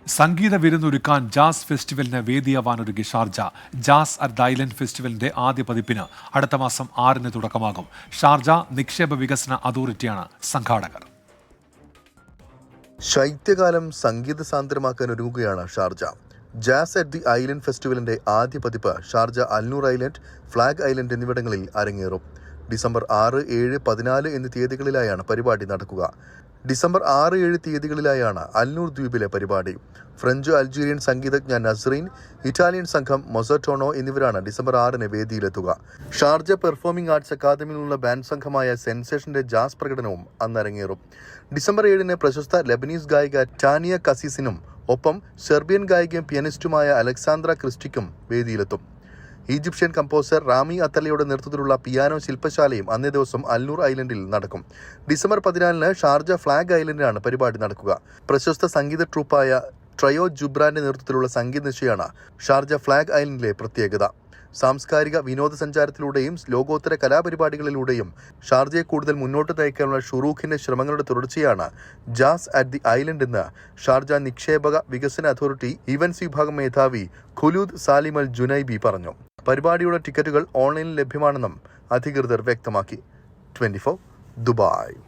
സംഗീത വിരുന്നൊരുക്കാൻ ജാസ് ഫെസ്റ്റിവലിന് വേദിയാവാനൊരുങ്ങി Sharjah. Jazz at the island ഫെസ്റ്റിവലിന്റെ ആദ്യ പതിപ്പിന് അടുത്ത മാസം 6-ന് തുടക്കമാകും. ഷാർജ നിക്ഷേപ വികസന അതോറിറ്റിയാണ് സംഘാടകർ. ശൈത്യകാലം സംഗീത സാന്ദ്രമാക്കാൻ ഒരുങ്ങുകയാണ് Sharjah. Jazz at the island ഫെസ്റ്റിവലിന്റെ ആദ്യ പതിപ്പ് Sharjah Al Noor island, flag island എന്നിവിടങ്ങളിൽ അരങ്ങേറും. ഡിസംബർ 6, 7, 14 എന്നീ തീയതികളിലായാണ് പരിപാടി നടക്കുക. ഡിസംബർ 6, 7 തീയതികളിലായാണ് അൽനൂർ ദ്വീപിലെ പരിപാടി. ഫ്രഞ്ച് അൾജീരിയൻ സംഗീതജ്ഞ നസ്രീൻ, ഇറ്റാലിയൻ സംഘം മൊസറ്റോണോ എന്നിവരാണ് ഡിസംബർ 6-ന് വേദിയിലെത്തുക. ഷാർജ പെർഫോമിംഗ് ആർട്സ് അക്കാദമിയിൽ നിന്നുള്ള ബാൻഡ് സംഘമായ സെൻസേഷന്റെ ജാസ് പ്രകടനവും അന്ന് അരങ്ങേറും. ഡിസംബർ 7-ന് പ്രശസ്ത ലെബനീസ് ഗായിക ടാനിയ കസീസിനും ഒപ്പം Serbian ഗായികയും പിയാനിസ്റ്റുമായ Alexandra ക്രിസ്റ്റിക്കും വേദിയിലെത്തും. Egyptian composer ramie അത്തലയുടെ നേതൃത്വത്തിലുള്ള പിയാനോ ശില്പശാലയും അന്നേ ദിവസം അൽനൂർ ഐലൻഡിൽ നടക്കും. ഡിസംബർ 14-ന് ഷാർജ ഫ്ലാഗ് ഐലൻഡിലാണ് പരിപാടി നടക്കുക. പ്രശസ്ത സംഗീത ട്രൂപ്പായ ട്രയോ ജുബ്രാന്റെ നേതൃത്വത്തിലുള്ള സംഗീത നിശയാണ് ഷാർജ ഫ്ലാഗ് ഐലൻഡിലെ പ്രത്യേകത. സാംസ്കാരിക വിനോദസഞ്ചാരത്തിലൂടെയും ലോകോത്തര കലാപരിപാടികളിലൂടെയും ഷാർജയെ കൂടുതൽ മുന്നോട്ട് നയിക്കാനുള്ള ഷുറൂഖിന്റെ ശ്രമങ്ങളുടെ തുടർച്ചയാണ് ജാസ് അറ്റ് ദി ഐലൻഡ് എന്ന് ഷാർജ നിക്ഷേപക വികസന അതോറിറ്റി ഈവൻസ് വിഭാഗം മേധാവി ഖുലൂദ് സാലിം അൽ ജുനൈബി പറഞ്ഞു. പരിപാടിയുടെ ടിക്കറ്റുകൾ ഓൺലൈനിൽ ലഭ്യമാണെന്നും അധികൃതർ വ്യക്തമാക്കി. 24 ദുബായ്.